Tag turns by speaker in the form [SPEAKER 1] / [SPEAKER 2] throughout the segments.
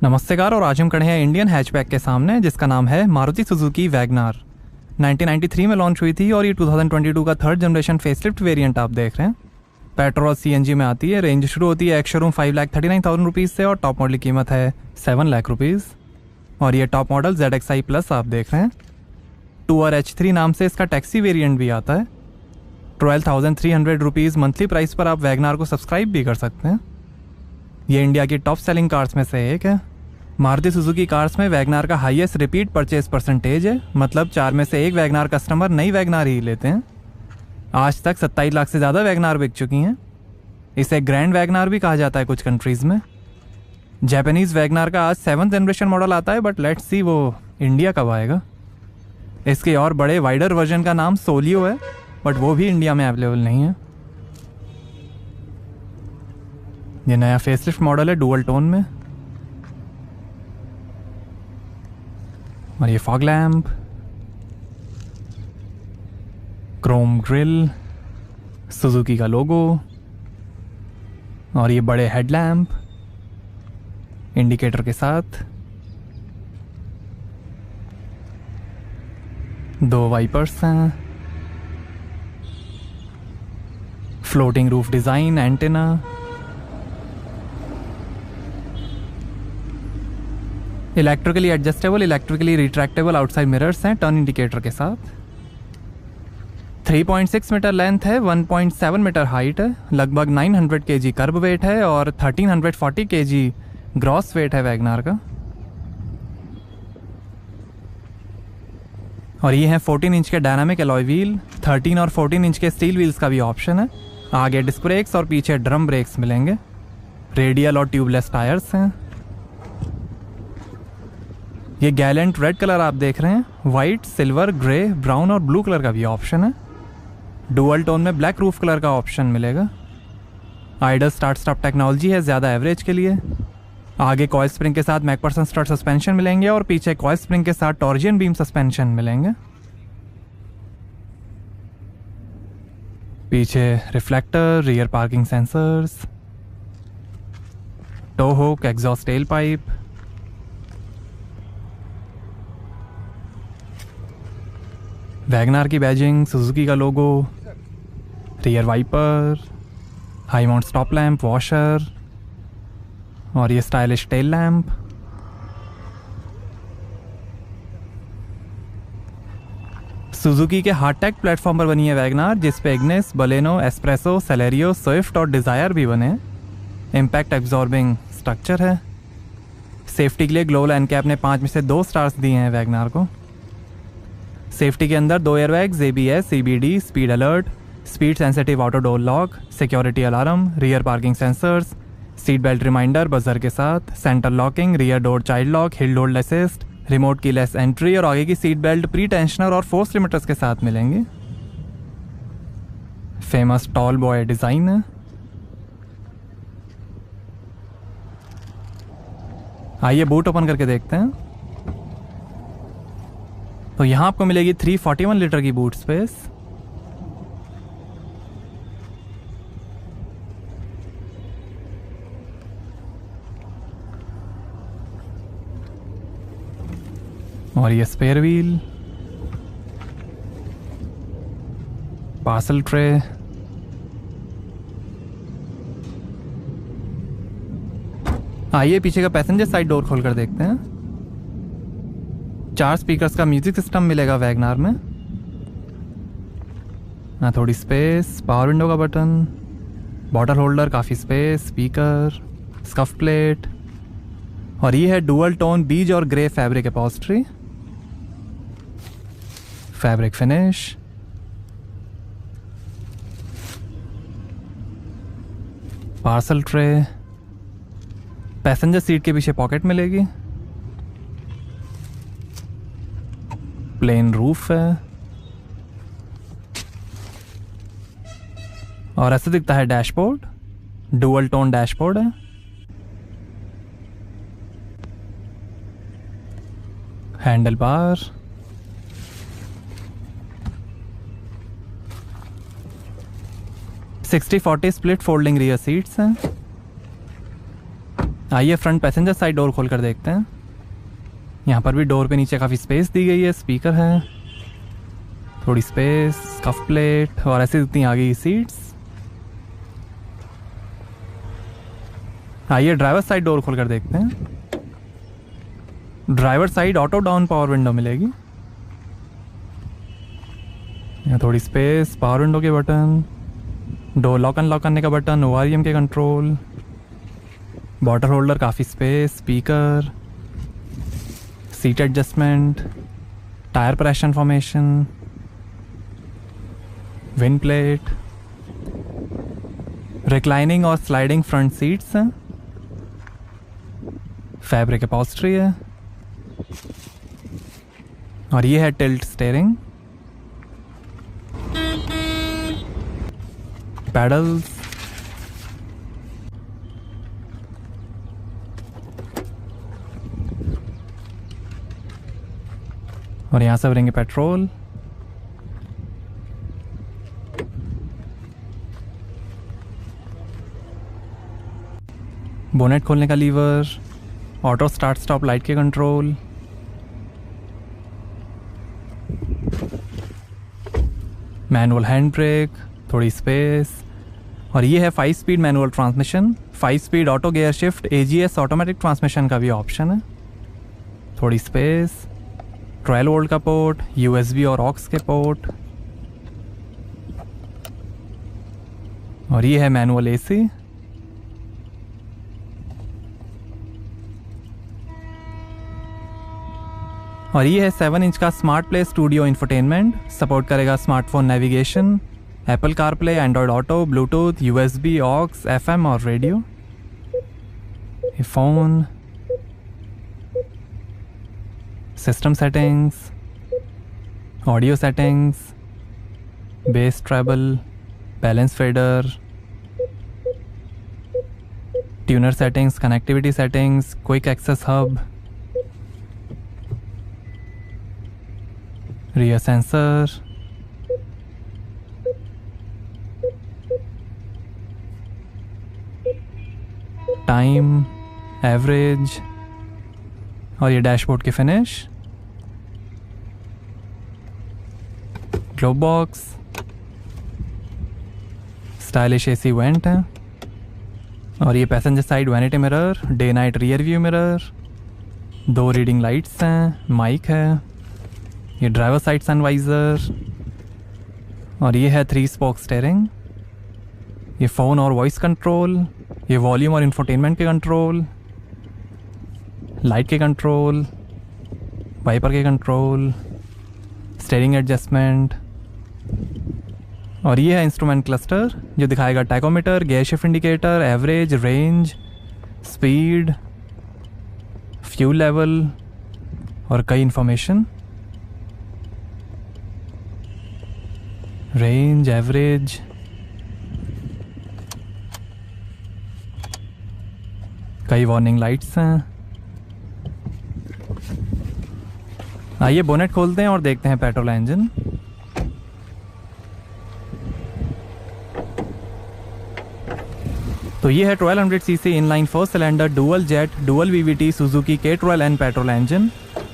[SPEAKER 1] नमस्तेकार और आज हम खड़े हैं इंडियन हैचबैक के सामने जिसका नाम है मारुति सुजुकी वैगनार। 1993 में लॉन्च हुई थी और ये 2022 का थर्ड जनरेशन फेसलिफ्ट वेरिएंट आप देख रहे हैं। पेट्रोल और सीएनजी में आती है। रेंज शुरू होती है एक्स शोरूम 5,39,000 रुपीज़ से और टॉप मॉडल की कीमत है 7 लाख रुपीज़। और ये टॉप मॉडल ZXi प्लस आप देख रहे हैं। टूअर H3 नाम से इसका टैक्सी वेरिएंट भी आता है। 12,300 रुपीज़ मंथली प्राइस पर आप वैगनार को सब्सक्राइब भी कर सकते हैं। ये इंडिया की टॉप सेलिंग कार्स में से एक है। मारुति सुजुकी कार्स में वैगनार का हाईएस्ट रिपीट परचेज परसेंटेज है, मतलब 4 में से 1 वैगनार कस्टमर नई वैगनार ही लेते हैं। आज तक 27 लाख से ज़्यादा वैगनार बिक चुकी हैं। इसे ग्रैंड वैगनार भी कहा जाता है कुछ कंट्रीज़ में। जापानीज़ वैगनार का आज 7th जनरेशन मॉडल आता है, बट लेट्स सी वो इंडिया कब आएगा। इसके और बड़े वाइडर वर्जन का नाम सोलियो है, बट वो भी इंडिया में अवेलेबल नहीं है। ये नया फेसलिफ्ट मॉडल है डुअल टोन में। और ये fog lamp, Chrome grill, Suzuki का लोगो और ये बड़े हेडलैम्प इंडिकेटर के साथ। 2 वाइपर्स हैं। Floating roof design, antenna. Electrically adjustable, electrically retractable outside mirrors हैं टर्न इंडिकेटर के साथ। 3.6 मीटर लेंथ है, 1.7 मीटर हाइट है, लगभग 900 kg कर्ब वेट है और 1340 kg ग्रॉस वेट है वैगनार का। और ये हैं 14 इंच के डायनामिक एलॉय व्हील। 13 और 14 इंच के स्टील व्हील्स का भी ऑप्शन है। आगे डिस्क ब्रेक्स और पीछे ड्रम ब्रेक्स मिलेंगे। रेडियल और ट्यूबलेस टायर्स हैं। ये गैलेंट रेड कलर आप देख रहे हैं। वाइट, सिल्वर, ग्रे, ब्राउन और ब्लू कलर का भी ऑप्शन है। डुअल टोन में ब्लैक रूफ कलर का ऑप्शन मिलेगा। आइडल स्टार्ट स्टॉप टेक्नोलॉजी है ज़्यादा एवरेज के लिए। आगे कॉइल स्प्रिंग के साथ मैकफरसन स्ट्रट सस्पेंशन मिलेंगे और पीछे कॉइल स्प्रिंग के साथ टॉर्जियन बीम सस्पेंशन मिलेंगे। पीछे reflector, rear parking sensors, tow hook, exhaust tail pipe. WagonR की बैजिंग, सुजुकी का logo, rear wiper, high mount stop lamp, washer और ये स्टाइलिश टेल लैम्प। सुजुकी के हार्डटेक प्लेटफॉर्म पर बनी है वैगनार, जिस पे Ignis, Baleno, espresso, Celerio, Swift और डिज़ायर भी बने। इम्पैक्ट एब्जॉर्बिंग स्ट्रक्चर है। सेफ्टी के लिए ग्लोबल एनकैप ने 5 में से 2 स्टार्स दिए हैं वैगनार को। सेफ्टी के अंदर 2 airbags, ABS, CBD, speed alert, speed sensitive auto door lock, security alarm, rear parking sensors, seat belt reminder buzzer के साथ, centre locking, rear door child lock, hill hold assist, remote keyless entry और आगे की seat belt pretensioner और force limiters के साथ मिलेंगे। Famous tall boy design है। आइए बूट ओपन करके देखते हैं। तो यहां आपको मिलेगी 341 लीटर की बूट स्पेस। और ये स्पेयर व्हील, पार्सल ट्रे, आइए पीछे का पैसेंजर साइड डोर खोलकर देखते हैं। 4 स्पीकर्स का म्यूजिक सिस्टम मिलेगा वैगनार में। थोड़ी स्पेस, पावर विंडो का बटन, बॉटल होल्डर, काफ़ी स्पेस, स्पीकर, स्कफ प्लेट और ये है डुअल टोन बीज और grey fabric upholstery. Fabric finish, parcel tray, passenger seat के पीछे पॉकेट मिलेगी, प्लेन रूफ है और ऐसे दिखता है डैशबोर्ड। डुअल टोन डैशबोर्ड है। Handle bar, sixty 40 split folding rear seats हैं। आइए फ्रंट पैसेंजर साइड डोर खोल कर देखते हैं। यहाँ पर भी डोर पे नीचे काफ़ी स्पेस दी गई है, स्पीकर है, थोड़ी स्पेस, कफ प्लेट और ऐसे इतनी आ गई सीट्स। आइए ड्राइवर साइड डोर खोल कर देखते हैं। Driver side auto down power window मिलेगी। यहाँ थोड़ी स्पेस, पावर विंडो के बटन, डोर लॉक अनलॉक करने का बटन, ORM के कंट्रोल, बॉटल होल्डर, काफ़ी space, speaker, seat adjustment, tyre pressure information, wind plate, reclining और स्लाइडिंग फ्रंट सीट्स हैं, फैब्रिक अपॉल्स्ट्री है और ये है टिल्ट स्टीयरिंग, पैडल्स, और यहाँ से भरेंगे पेट्रोल। बोनेट खोलने का lever, auto start stop light के कंट्रोल, मैनुअल हैंड ब्रेक, थोड़ी स्पेस, और ये है 5 speed manual transmission, 5 speed auto gear shift, AGS automatic transmission का भी ऑप्शन है, थोड़ी स्पेस, 12 वोल्ट का पोर्ट, USB और ऑक्स के पोर्ट, और ये है मैनुअल AC। और ये है 7 इंच का smart play studio infotainment, support करेगा smartphone navigation, Apple CarPlay, Android Auto, Bluetooth, USB, aux, FM और रेडियो। ये phone, system settings, audio settings, bass treble, balance fader, tuner settings, connectivity settings, quick access hub, rear sensor, time, average, और ये dashboard की finish, glove box, stylish AC vent है, और ये passenger side vanity mirror, day night rear view mirror, 2 reading lights हैं, mic है, ये driver side sun visor, और ये है 3 स्पोक स्टीयरिंग, ये फ़ोन और वॉइस कंट्रोल, ये वॉल्यूम और इंफोटेनमेंट के कंट्रोल, लाइट के कंट्रोल, वाइपर के कंट्रोल, स्टीयरिंग एडजस्टमेंट, और ये है इंस्ट्रूमेंट क्लस्टर जो दिखाएगा tachometer, gear shift indicator, average, range, speed, fuel level और कई इंफॉर्मेशन। रेंज, एवरेज, कई वार्निंग लाइट्स हैं। आइए बोनेट खोलते हैं और देखते हैं पेट्रोल इंजन। तो ये है 1200 CC inline 4 cylinder dual jet dual VVT Suzuki K12N petrol engine,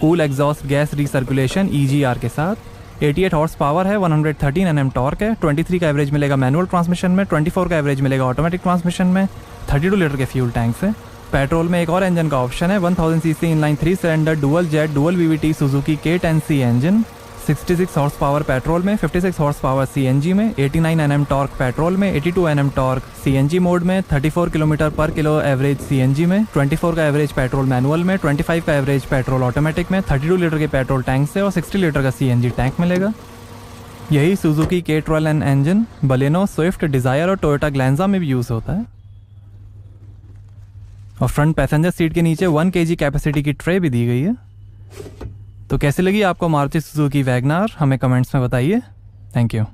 [SPEAKER 1] cool exhaust gas recirculation EGR के साथ, 88 हॉर्स पावर है, 113 Nm टॉर्क है, 23 का एवरेज मिलेगा मैनुअल ट्रांसमिशन में, 24 का एवरेज मिलेगा ऑटोमेटिक ट्रांसमिशन में, 32 लीटर के फ्यूल टैंक से। पेट्रोल में एक और इंजन का ऑप्शन है, 1000 CC inline 3 cylinder dual jet dual VVT Suzuki K10C engine, 66 horse power petrol में, 56 हॉर्स पावर CNG में, 89 Nm टॉर्क पेट्रोल में, 82 Nm टॉर्क CNG मोड में, 34 किलोमीटर पर किलो एवरेज CNG में, 24 का एवरेज पेट्रोल मैनुअल में, 25 का एवरेज पेट्रोल ऑटोमेटिक में, 32 लीटर के पेट्रोल टैंक से और 60 लीटर का CNG टैंक मिलेगा। यही Suzuki K12N engine Baleno, Swift, desire और टोयोटा ग्लैंजा में भी यूज़ होता है। और फ्रंट पैसेंजर सीट के नीचे 1 kg कैपेसिटी की ट्रे भी दी गई है। तो कैसी लगी आपको मारुति सुजुकी वैगनार, हमें कमेंट्स में बताइए। Thank you.